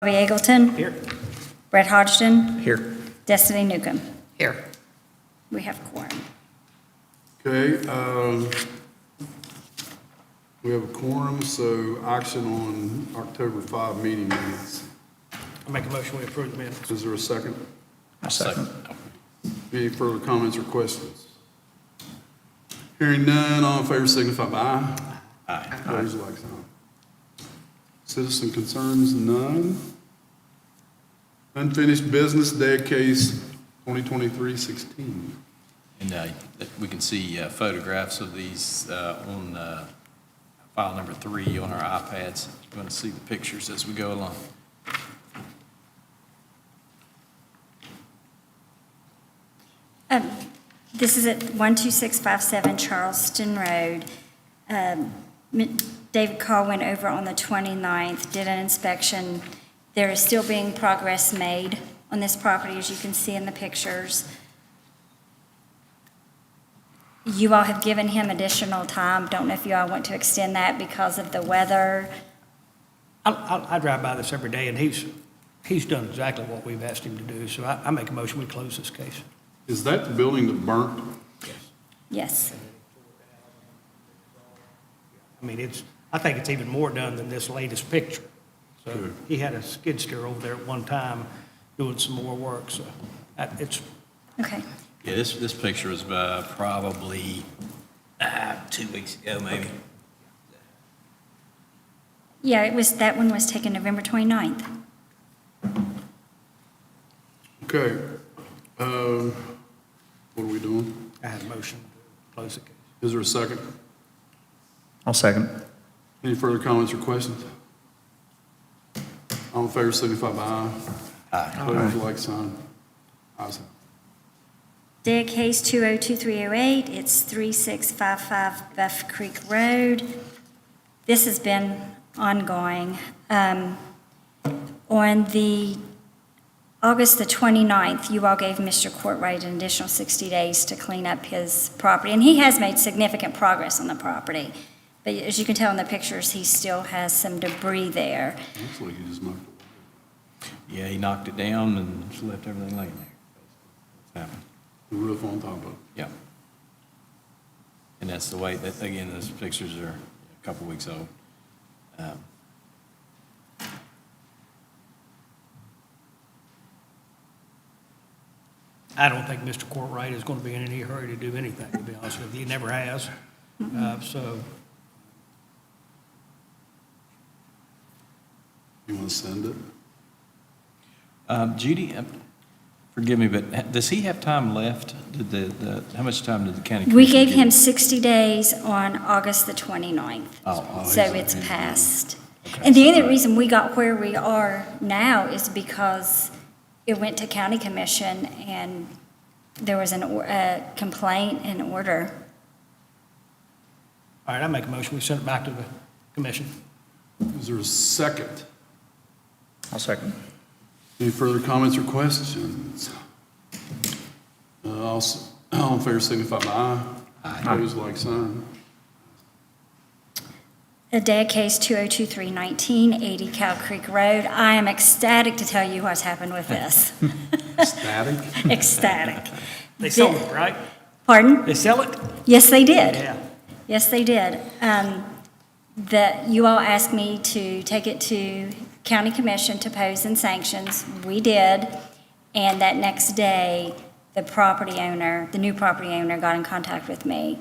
Bobby Eggleton. Here. Brett Hodgson. Here. Destiny Newcomb. Here. We have quorum. Okay, we have a quorum, so action on October 5 meeting minutes. I make a motion we approve the minutes. Is there a second? A second. Any further comments or questions? Hearing none, all in favor signify by aye. Aye. Opposed, like sign. Citizen concerns, none. Unfinished business, Daea case 2023-16. And we can see photographs of these on file number 3 on our iPads. You're going to see the pictures as we go along. This is at 12657 Charleston Road. David Carr went over on the 29th, did an inspection. There is still being progress made on this property, as you can see in the pictures. You all have given him additional time. Don't know if you all want to extend that because of the weather. I drive by this every day, and he's done exactly what we've asked him to do, so I make a motion we close this case. Is that the building that burnt? Yes. I mean, I think it's even more done than this latest picture. So Good. he had a skid steer over there at one time doing some more work, so it's, Okay. Yeah, this picture was probably 2 weeks ago, maybe. Yeah, that one was taken November 29th. Okay. What are we doing? I had a motion to close the case. Is there a second? I'll second. Any further comments or questions? All in favor signify by aye. Aye. Opposed, like sign. Ayes have it. Daea case 202308, it's 3655 Buff Creek Road. This has been ongoing. On the August the 29th, you all gave Mr. Courtwright an additional 60 days to clean up his property, and he has made significant progress on the property. But as you can tell in the pictures, he still has some debris there. Looks like he just knocked it. Yeah, he knocked it down and just left everything laying there. That's happened. The roof on top of it. Yeah. And that's the way that, again, those pictures are a couple weeks old. I don't think Mr. Courtwright is going to be in any hurry to do anything, to be honest with you. He never has. So You want to send it? Judy, forgive me, but does he have time left? How much time did the county? We commission gave give him 60 days on August the 29th. Oh, So he's- it's passed. Okay. And the only reason we got where we are now is because it went to county commission and there was a complaint and order. all right, I make a motion we send it back to the commission. Is there a second? I'll second. Any further comments or questions? All in favor signify by aye. Aye. Opposed, like sign. The Daea case 202319, 80 Cow Creek Road. I am ecstatic to tell you what's happened with this. Static? Ecstatic. They sold it, right? Pardon? They sell it? Yes, they did. Yeah. Yes, they did. You all asked me to take it to county commission to pose in sanctions. We did. And that next day, the new property owner got in contact with me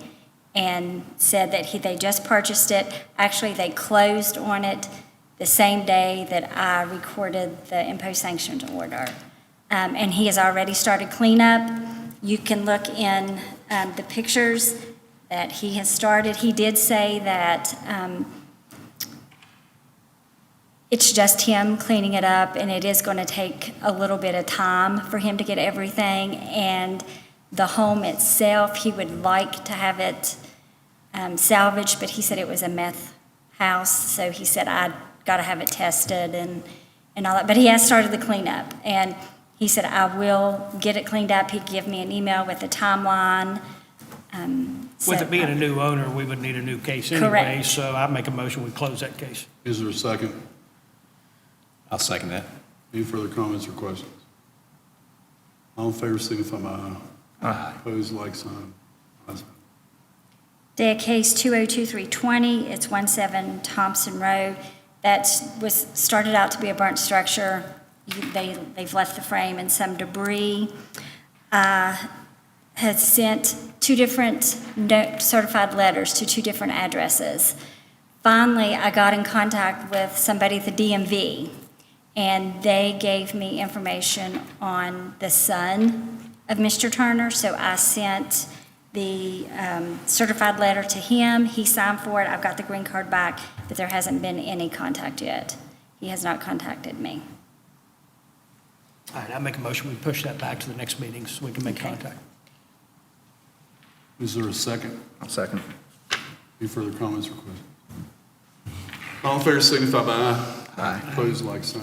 and said that they just purchased it. Actually, they closed on it the same day that I recorded the imposed sanctions order. And he has already started cleanup. You can look in the pictures that he has started. He did say that it's just him cleaning it up, and it is going to take a little bit of time for him to get everything. And the home itself, he would like to have it salvaged, but he said it was a meth house, so he said, I'd got to have it tested and all that. But he has started the cleanup, and he said, I will get it cleaned up. He'd give me an email with a timeline. With it being a new owner, we would need a new case anyway. Correct. So I make a motion we close that case. Is there a second? I'll second that. Any further comments or questions? All in favor signify by aye. Aye. Opposed, like sign. Ayes have Daea case 202320, it's 17 Thompson Road. That started out to be a burnt structure. They've left the frame and some debris. Has sent two different certified letters to two different addresses. Finally, I got in contact with somebody at the DMV, and they gave me information on the son of Mr. Turner, so I sent the certified letter to him. He signed for it. I've got the green card back, but there hasn't been any contact yet. He has not contacted me. All right, I make a motion, we push that back to the next meeting so we can make Okay. contact. Is there a second? I'll second. Any further comments or questions? All in favor signify by aye. Aye. Opposed, like sign.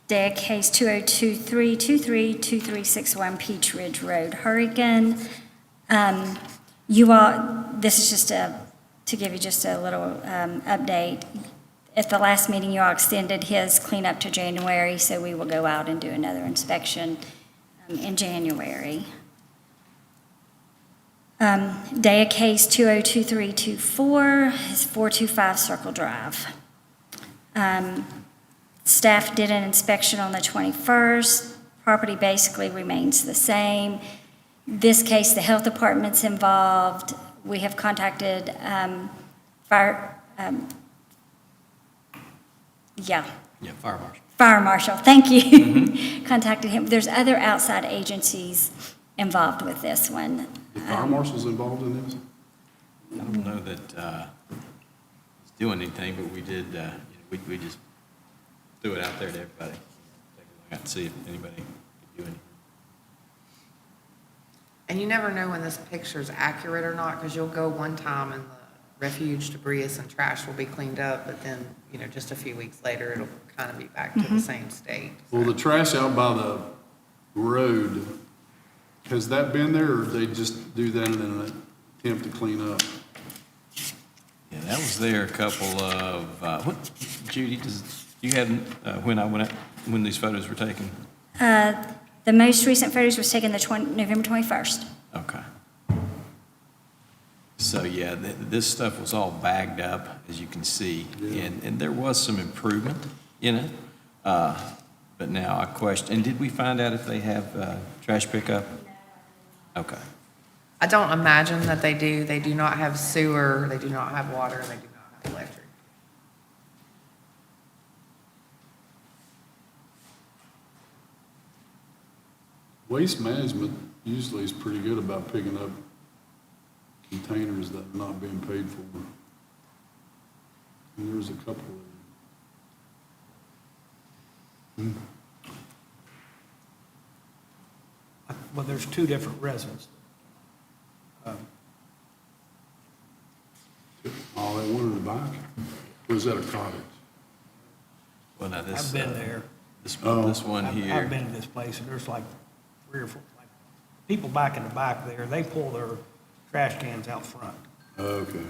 Daea case 2023232361 Peach Ridge Road, Hurricane. You all, this is just to give you just a little update. At the last meeting, you all extended his cleanup to January, so we will go out and do another inspection in January. Daea case 202324 is 425 Circle Drive. Staff did an inspection on the 21st. Property basically remains the same. This case, the health department's involved. We have contacted fire Fire marshal. marshal, thank you. Contacted him. There's other outside agencies involved with this one. The fire marshal's involved in this? I don't know that he's doing anything, but we did, we just threw it out there to everybody. Take a look at and see if anybody could do anything. And you never know when this picture's accurate or not, because you'll go one time and the refuge, debris, and trash will be cleaned up, but then, just a few weeks later, it'll kind of be back to the same state. Well, the trash out by the road, has that been there, or they just do that in an attempt to clean up? Yeah, that was there a couple of, Judy, you had, when these photos were taken? The most recent photos was taken November 21st. Okay. So, yeah, this stuff was all bagged up, as you can see, Yeah. and there was some improvement in it. But now I question, and did we find out if they have trash pickup? Okay. I don't imagine that they do. They do not have sewer, they do not have water, and they do not have electric. Waste management usually is pretty good about picking up containers that are not being paid for. And there's a couple of them. Well, there's two different residents. Oh, they wanted to buy it? Or is that a cottage? Well, now this. I've been there. This Oh. one I've here. been to this place, and there's like 3 or 4, people back in the back there, they pull their trash cans out front. Okay.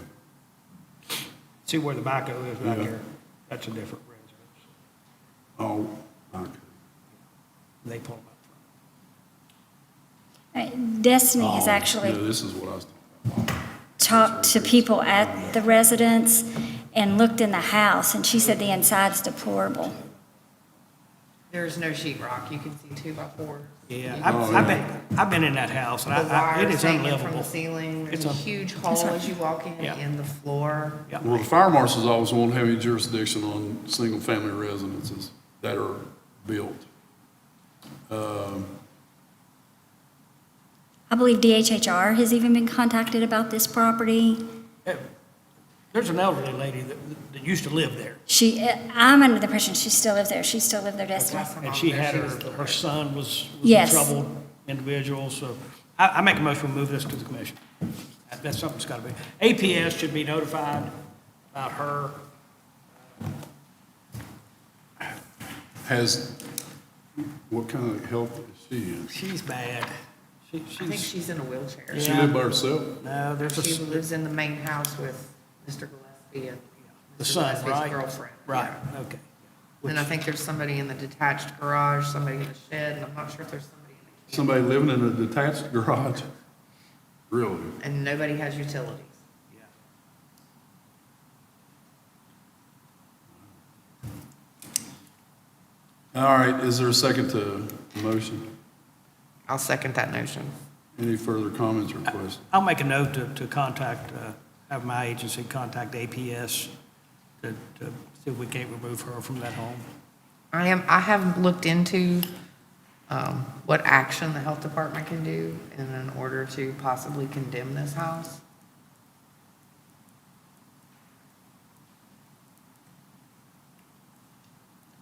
See where the backhoe is back Yeah. there? That's a different residence. Oh, okay. They pull them out Destiny has Oh, actually Yeah, this is what I was talking about. talked to people at the residence and looked in the house, and she said the inside's deplorable. There's no sheetrock. You can see 2x4s. Yeah, Oh, I've been in that house, and The it wires is hanging from unlivable. the ceiling. There's It's a un- huge hole as you walk in, Yeah. in the floor. Yeah. Well, the fire marshals always won't have any jurisdiction on single-family residences that are built. I believe DHHR has even been contacted about this property. There's an elderly lady that used to live there, I'm under the impression she still lives there. She still lived there, Destiny. Last time I and was she there, had was still her there. son was a Yes. troubled individual, so I make a motion to move this to the commission. That's something that's got to be. APS should be notified about her. What kind of health is she in? She's bad. I think she's in a wheelchair. Does she Yeah. live by herself? No, there's She a, lives in the main house with Mr. Gillespie and The son, His right? girlfriend. Right, yeah. okay. And I think there's somebody in the detached garage, somebody in the shed, and I'm not sure if there's somebody in the camper. Somebody living in a detached garage? Really? And nobody has utilities. All right, is there a second to the motion? I'll second that notion. Any further comments or questions? I'll make a note to contact, have my agency contact APS to see if we can't remove her from that home. I have looked into what action the health department can do in order to possibly condemn this house.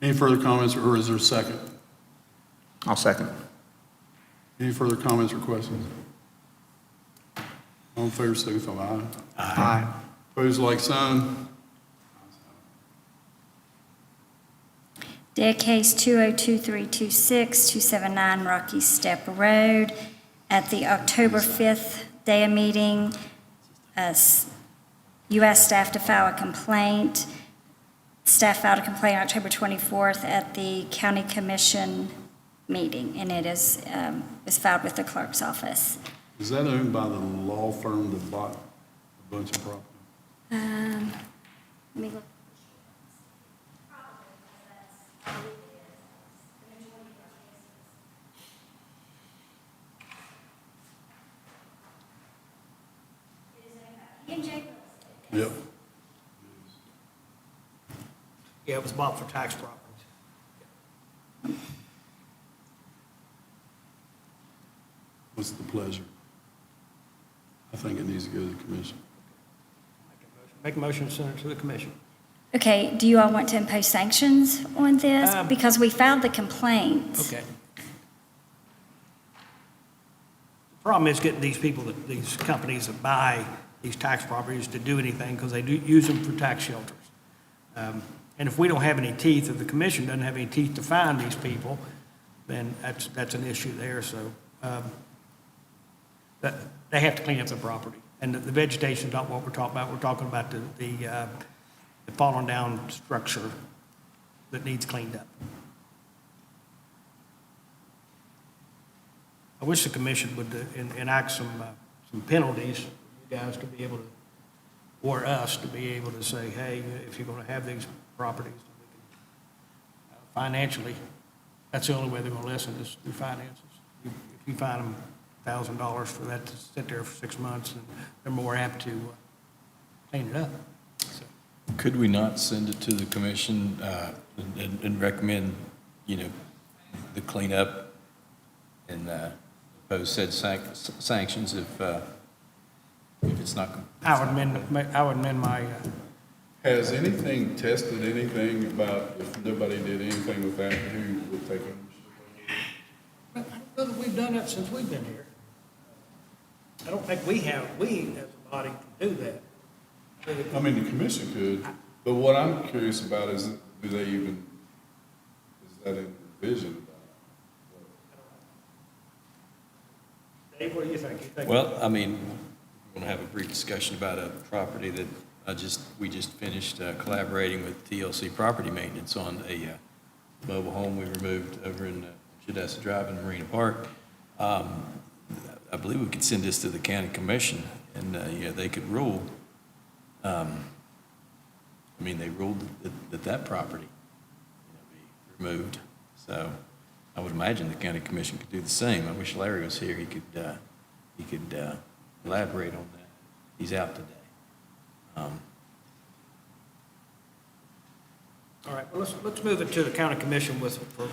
Any further comments, or is there a second? I'll second. Any further comments or questions? All in favor, signify by aye. Aye. Opposed, like sign. Dead case 202326279 Rocky Step Road. At the October 5th Daea meeting, you asked staff to file a complaint. Staff filed a complaint October 24th at the county commission meeting, and it was filed with the clerk's office. Is that owned by the law firm that bought a bunch of property? Let me look. Yep. Yeah, it was bought for tax properties. What's the pleasure? I think it needs to go to the commission. Make a motion to send it to the commission. Okay, do you all want to impose sanctions on this? Um, Because we filed the complaint. Okay. The problem is getting these people, these companies that buy these tax properties to do anything, because they do use them for tax shelters. And if we don't have any teeth, if the commission doesn't have any teeth to find these people, then that's an issue there, so. But they have to clean up the property. And the vegetation's not what we're talking about. We're talking about the fallen down structure that needs cleaned up. I wish the commission would enact some penalties for you guys to be able to, or us to be able to say, hey, if you're going to have these properties, we can, financially, that's the only way they're going to listen is through finances. If you find them $1,000 for that to sit there for 6 months, and they're more apt to clean it up. So, Could we not send it to the commission and recommend, the cleanup and impose said sanctions if it's not? I would amend my, Has anything tested anything about if nobody did anything with that, who would take ownership? I don't know that we've done that since we've been here. I don't think we as a body can do that. I mean, the commission could, but what I'm curious about is, do they even, is that in vision? Dave, what do you think? Well, I mean, we're going to have a brief discussion about a property that we just finished collaborating with TLC Property Maintenance on a mobile home we removed over in Shadessa Drive in Marina Park. I believe we could send this to the county commission, and they could rule. They ruled that property be removed. So I would imagine the county commission could do the same. I wish Larry was here. He could elaborate on that. He's out today. All right, well, let's move it to the county commission for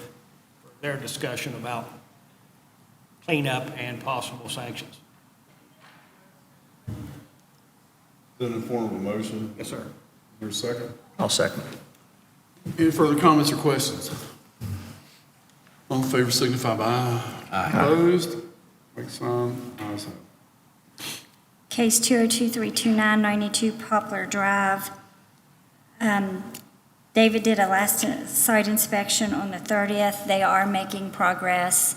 their discussion about cleanup and possible sanctions. Is that in the form of a motion? Yes, sir. Is there a second? I'll second. Any further comments or questions? All in favor, signify by aye. Aye. Opposed? Like sign, ayes have it. Case 2023292 Poplar Drive. David did a last site inspection on the 30th. They are making progress.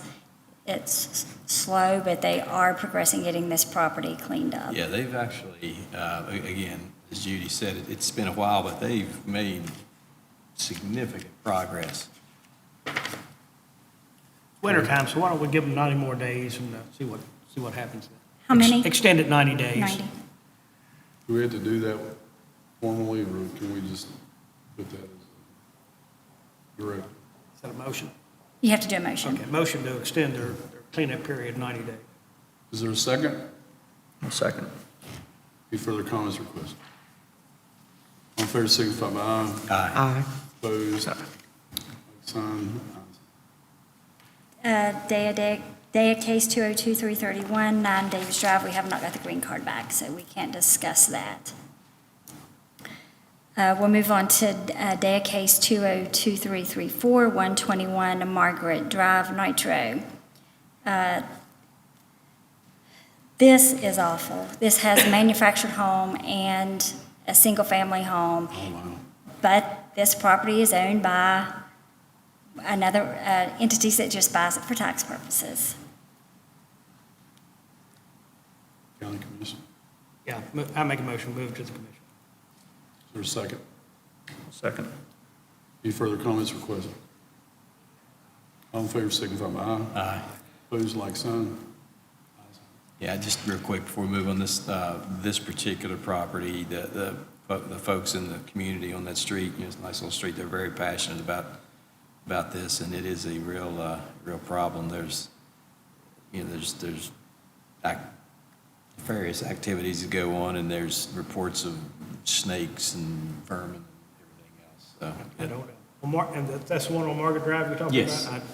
It's slow, but they are progressing getting this property cleaned up. Yeah, they've actually, again, as Judy said, it's been a while, but they've made significant progress. Winter time, so why don't we give them 90 more days and see what happens then? How many? Extend it 90 days. 90. Do we have to do that formally, or can we just put that as a direct? Is that a motion? You have to do a motion. Okay, motion to extend their cleanup period 90 days. Is there a second? I'll second. Any further comments or questions? All in favor, signify by aye. Aye. Aye. Opposed? Like sign. Daea case 202-331, 9 Davis Drive, we have not got the green card back, so we can't discuss that. We'll move on to Daea case 202-334, 121 Margaret Drive, Nitro. This is awful. This has a manufactured home and a single-family home. Oh, wow. But this property is owned by another entity that just buys it for tax purposes. County Commission. Yeah, I make a motion, move to the commission. Is there a second? I'll second. Any further comments or questions? All in favor, signify by aye. Aye. Opposed, like sign. Yeah, just real quick before we move on this particular property, the folks in the community on that street, it's a nice little street, they're very passionate about this, and it is a real problem. There's various activities that go on, and there's reports of snakes and vermin and everything else. So, I don't know. Well, and that's the one on Margaret Drive you're talking Yes. about? I don't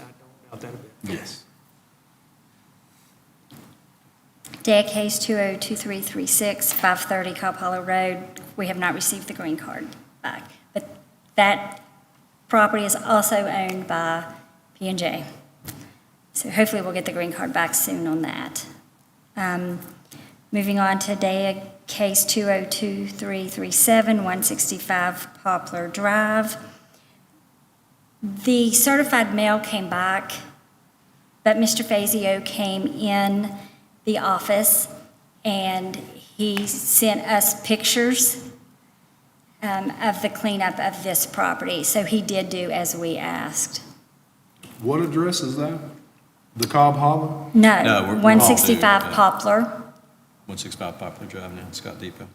doubt that a bit. yes. Daea case 202-336, 530 Cobb Hollow Road, we have not received the green card back. But that property is also owned by P&J. So hopefully we'll get the green card back soon on that. Moving on to Daea case 202-337, 165 Poplar Drive. The certified mail came back, but Mr. Fazio came in the office and he sent us pictures of the cleanup of this property. So he did do as we asked. What address is that? The Cobb Hollow? No, No, we're all 165 doing it. Poplar. 165 Poplar Drive now, Scott Depot.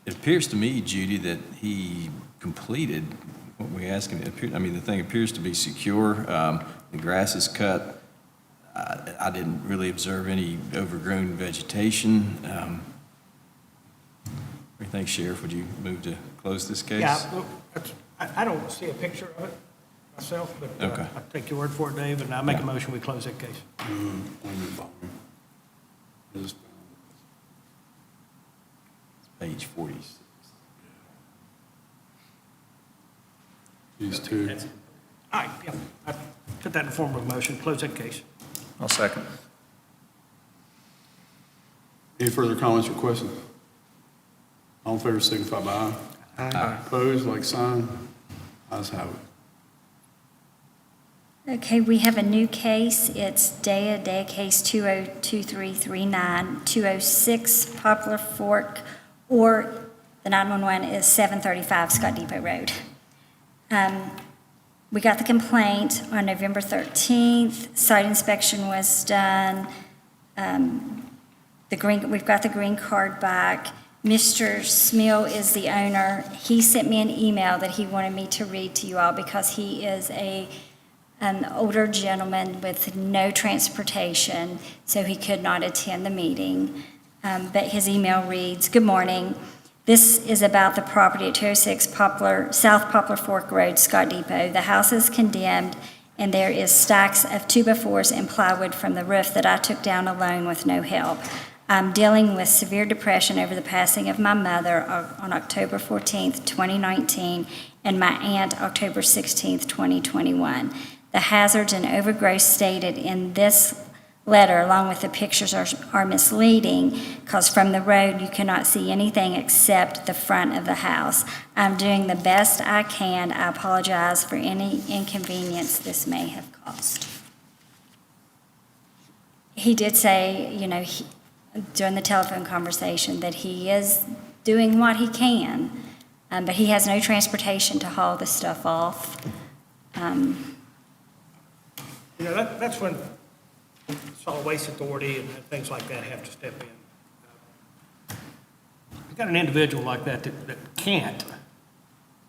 It appears to me, Judy, that he completed what we asked him. The thing appears to be secure. The grass is cut. I didn't really observe any overgrown vegetation. What do you think, Sheriff? Would you move to close this case? Yeah, look, I don't see a picture of it myself, but Okay. I'll take your word for it, Dave, and I make a motion, we close that case. Wait a minute, Bobby. I just found Page 46. these two. All right, yeah, I put that in form of a motion, close that case. I'll second. Any further comments or questions? All in favor, signify by aye. Aye. Opposed, like sign. Ayes have it. Okay, we have a new case. It's Daea case 202-339, 206 Poplar Fork, or the 911 is 735 Scott Depot Road. We got the complaint on November 13th. Site inspection was done. We've got the green card back. Mr. Smil is the owner. He sent me an email that he wanted me to read to you all because he is an older gentleman with no transportation, so he could not attend the meeting. But his email reads, "Good morning. This is about the property at 206 South Poplar Fork Road, Scott Depot. The house is condemned, and there is stacks of 2x4s and plywood from the roof that I took down alone with no help. I'm dealing with severe depression over the passing of my mother on October 14th, 2019, and my aunt October 16th, 2021. The hazards and overgrowth stated in this letter, along with the pictures, are misleading because from the road you cannot see anything except the front of the house. I'm doing the best I can. I apologize for any inconvenience this may have caused." He did say, during the telephone conversation that he is doing what he can, but he has no transportation to haul the stuff off. You know, that's when solid waste authority and things like that have to step in. You got an individual like that that can't,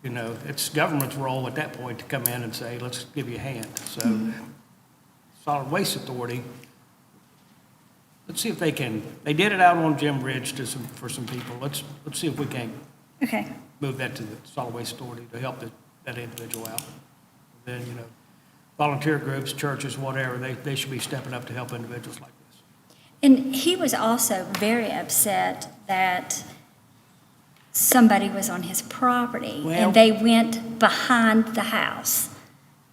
you know, it's government's role at that point to come in and say, let's give you a hand. So solid waste authority, let's see if they can, they did it out on Jim Ridge for some people. Let's see if we can Okay, move that to the solid waste authority to help that individual out. Then, you know, volunteer groups, churches, whatever, they should be stepping up to help individuals like this. and he was also very upset that somebody was on his property, Well- and they went behind the house.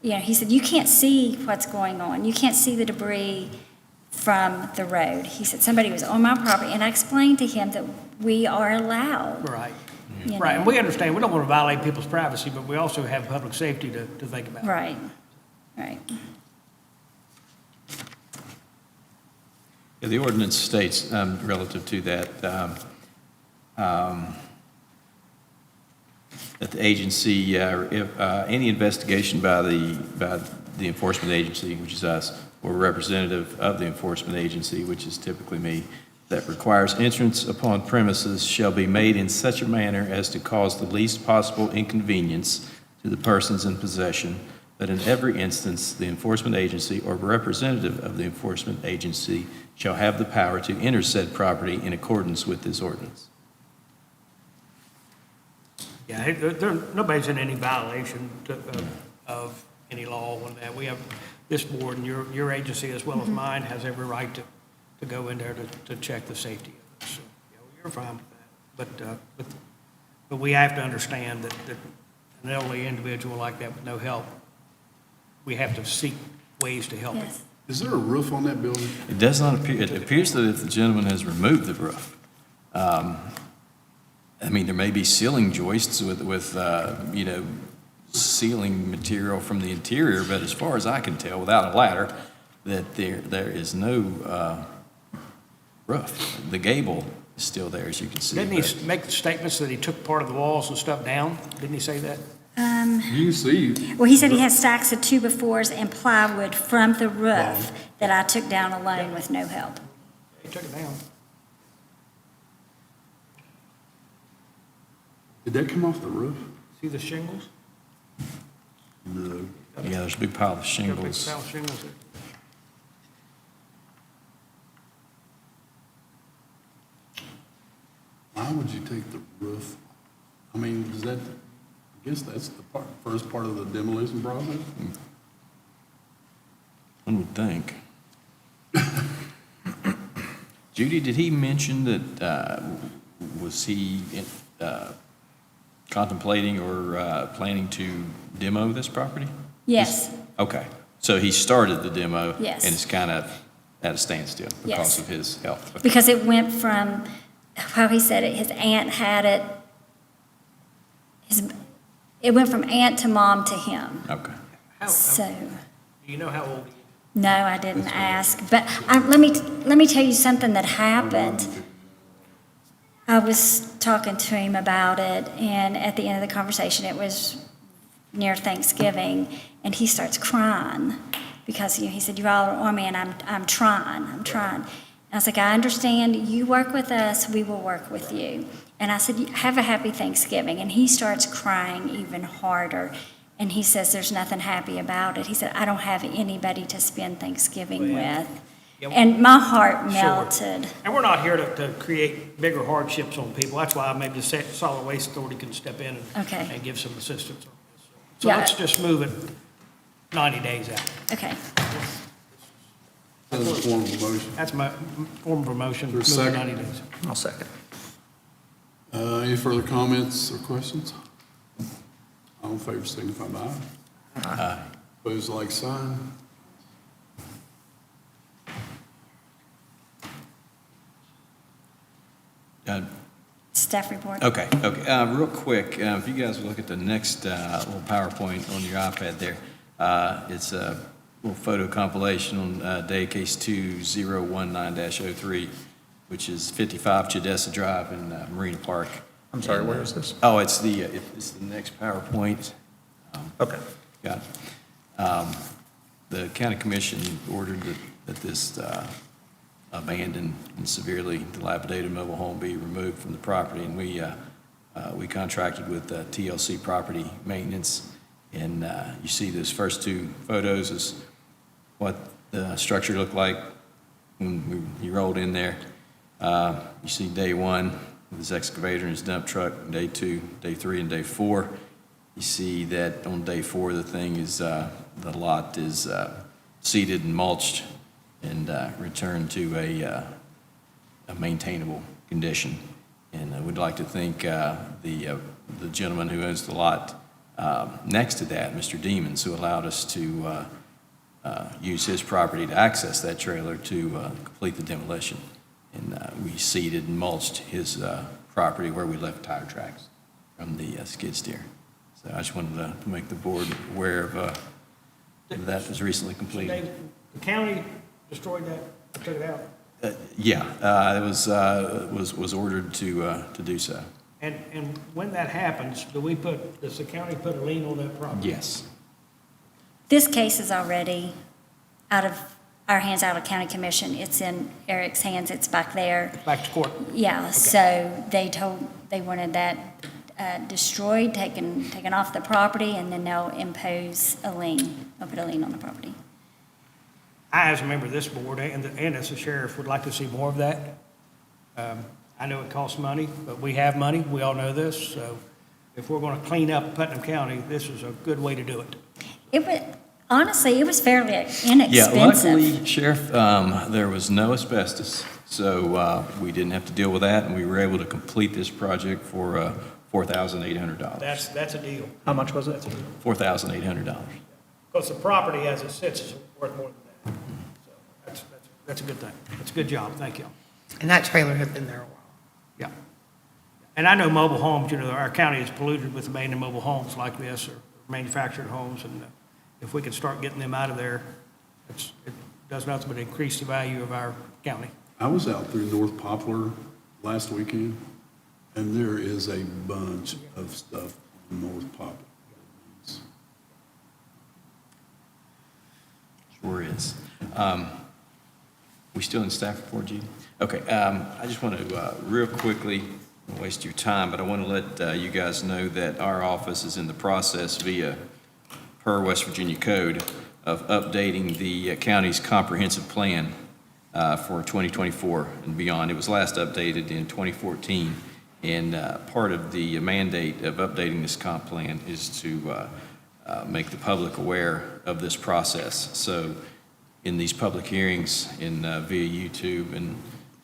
You know, he said, you can't see what's going on. You can't see the debris from the road. He said, somebody was on my property, and I explained to him that we are allowed. Right. you Right, know. and we understand, we don't want to violate people's privacy, but we also have public safety to think about. Right, right. Yeah, the ordinance states, relative to that, that the agency, if, any investigation by the enforcement agency, which is us, or representative of the enforcement agency, which is typically me, that requires entrance upon premises shall be made in such a manner as to cause the least possible inconvenience to the persons in possession, but in every instance, the enforcement agency or representative of the enforcement agency shall have the power to enter said property in accordance with this ordinance. Yeah, nobody's in any violation of any law on that. We have, this board and your agency as well as mine has every right to go in there to check the safety of it. So, you know, you're fine with that. But we have to understand that an elderly individual like that with no help, we have to seek ways to help it. Yes. Is there a roof on that building? It does not appear, it appears that if the gentleman has removed the roof, I mean, there may be ceiling joists with you know, ceiling material from the interior, but as far as I can tell, without a ladder, that there is no roof. The gable is still there, as you can see. Didn't but- he make the statements that he took part of the walls and stuff down? Didn't he say that? You can see, Well, he said he has stacks of 2x4s and plywood from the roof that I took down alone with no help. He took it down. did that come off the roof? See the shingles? No. Yeah, there's a big pile of Got a big shingles. pile of shingles there. Why would you take the roof? I mean, does that, I guess that's the first part of the demolition process? One would think. Judy, did he mention that, was he contemplating or planning to demo this property? Yes, Okay, so he started the demo? Yes. And it's kind of at a standstill because Yes. of his health? Okay. because it went from, how he said it, his aunt had it, it went from aunt to mom to him. Okay. So, Do you know how old he is? no, I didn't ask, but let me tell you something that happened. I was talking to him about it, and at the end of the conversation, it was near Thanksgiving, and he starts crying because, you know, he said, "You all are on me, and I'm trying. And I was like, I understand. You work with us, we will work with you. And I said, have a happy Thanksgiving. And he starts crying even harder. And he says, there's nothing happy about it. He said, I don't have anybody to spend Thanksgiving Well, with. yeah, And my heart Sure. melted. And we're not here to create bigger hardships on people. That's why maybe the Solid Waste Authority can step in Okay. and give some assistance on this. So Yeah. let's just move it 90 days out. Okay. That's a form of motion. That's my form of promotion, move Is it there a 90 second? days. I'll second. Any further comments or questions? All in favor, signify by aye. Aye. Opposed, like sign. Staff report. Okay. Real quick, if you guys look at the next little PowerPoint on your iPad there, it's a little photo compilation on Daea Case 2019-03, which is 55 Chedesa Drive in Marina Park. I'm sorry, And, where is this? Oh, it's the next PowerPoint. Okay. Got it. The county commission ordered that this abandoned and severely dilapidated mobile home be removed from the property, and we contracted with TLC Property Maintenance, and you see those first two photos is what the structure looked like when you rolled in there. You see day one with his excavator and his dump truck, day two, day three, and day four. You see that on day four, the thing is, the lot is seeded and mulched and returned to a maintainable condition. And I would like to thank the gentleman who owns the lot next to that, Mr. Demons, who allowed us to use his property to access that trailer to complete the demolition. And we seeded and mulched his property where we left tire tracks from the skid steer. So I just wanted to make the board aware of that was recently completed. The county destroyed that, took it out? Yeah, it was ordered to do so. And when that happens, does the county put a lien on that property? Yes. This case is already out of our hands, out of county commission. It's in Eric's hands, it's back there. Back to court? Yeah, so they wanted that destroyed, taken off the property, and then they'll impose a lien. They'll put a lien on the property. I, as a member of this board and as a sheriff, would like to see more of that. I know it costs money, but we have money. We all know this. So if we're going to clean up Putnam County, this is a good way to do it. Honestly, it was fairly Yeah, inexpensive. luckily, Sheriff, there was no asbestos, so we didn't have to deal with that, and we were able to complete this project for $4,800. That's a deal. How much was it? $4,800. Because the property as it sits is worth more than that. So that's a good thing. That's a good job. Thank you. And that trailer had been there a while. Yeah. And I know mobile homes, our county is polluted with abandoned mobile homes like this, or manufactured homes, and if we could start getting them out of there, it does nothing but increase the value of our county. I was out through North Poplar last weekend, and there is a bunch of stuff in North Poplar. Sure is. We still in staff report, Judy? Okay, I just want to real quickly, don't waste your time, but I want to let you guys know that our office is in the process via per West Virginia Code of updating the county's comprehensive plan for 2024 and beyond. It was last updated in 2014, and part of the mandate of updating this comp plan is to make the public aware of this process. So in these public hearings via YouTube and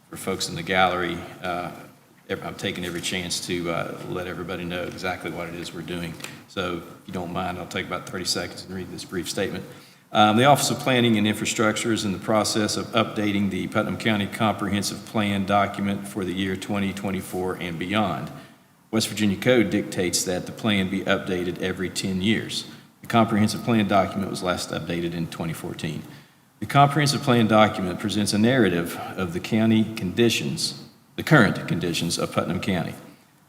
for folks in the gallery, I'm taking every chance to let everybody know exactly what it is we're doing. So if you don't mind, I'll take about 30 seconds and read this brief statement. The Office of Planning and Infrastructure is in the process of updating the Putnam County Comprehensive Plan document for the year 2024 and beyond. West Virginia Code dictates that the plan be updated every 10 years. The Comprehensive Plan document was last updated in 2014. The Comprehensive Plan document presents a narrative of the county conditions, the current conditions of Putnam County.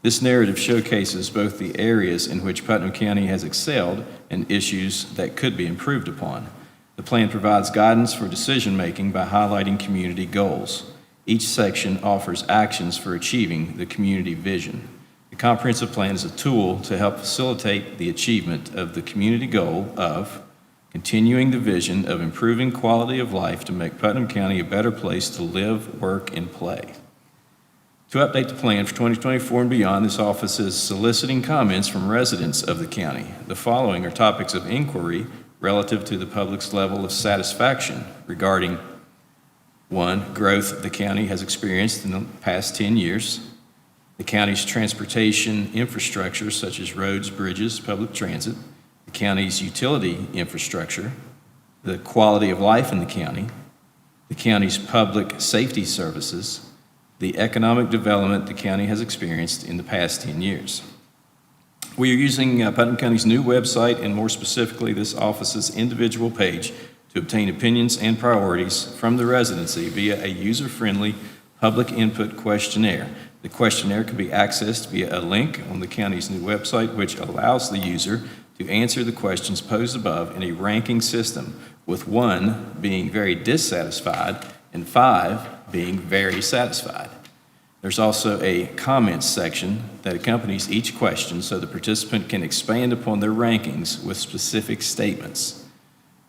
This narrative showcases both the areas in which Putnam County has excelled and issues that could be improved upon. The plan provides guidance for decision-making by highlighting community goals. Each section offers actions for achieving the community vision. The comprehensive plan is a tool to help facilitate the achievement of the community goal of continuing the vision of improving quality of life to make Putnam County a better place to live, work, and play. To update the plan for 2024 and beyond, this office is soliciting comments from residents of the county. The following are topics of inquiry relative to the public's level of satisfaction regarding 1, growth the county has experienced in the past 10 years, the county's transportation infrastructure such as roads, bridges, public transit, the county's utility infrastructure, the quality of life in the county's public safety services, the economic development the county has experienced in the past 10 years. We are using Putnam County's new website and more specifically this office's individual page to obtain opinions and priorities from the residency via a user-friendly public input questionnaire. The questionnaire can be accessed via a link on the county's new website, which allows the user to answer the questions posed above in a ranking system, with 1 being very dissatisfied and 5 being very satisfied. There's also a comments section that accompanies each question so the participant can expand upon their rankings with specific statements.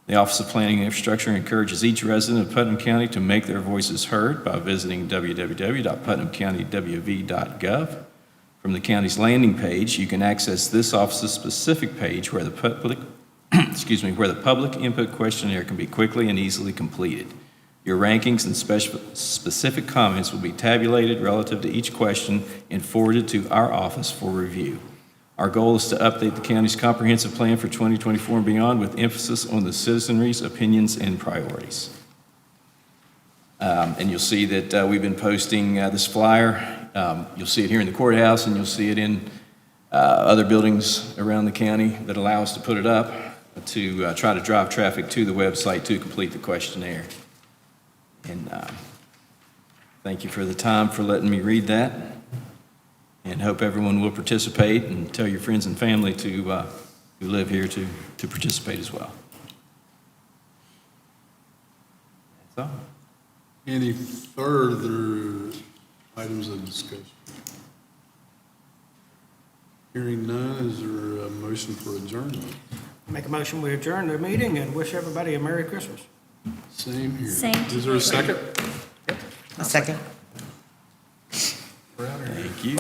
The Office of Planning and Infrastructure encourages each resident of Putnam County to make their voices heard by visiting www.putnamcountydov.gov. From the county's landing page, you can access this office's specific page where the public, where the public input questionnaire can be quickly and easily completed. Your rankings and specific comments will be tabulated relative to each question and forwarded to our office for review. Our goal is to update the county's comprehensive plan for 2024 and beyond with emphasis on the citizenry's opinions and priorities. And you'll see that we've been posting this flyer. You'll see it here in the courthouse, and you'll see it in other buildings around the county that allow us to put it up to try to drive traffic to the website to complete the questionnaire. And thank you for the time for letting me read that, and hope everyone will participate, and tell your friends and family who live here to participate as well. That's all. Any further items of discussion? Hearing none, is there a motion for adjournment? Make a motion, we adjourn the meeting and wish everybody a Merry Christmas. Same here. Same to Is there a you. second? A second. Thank you.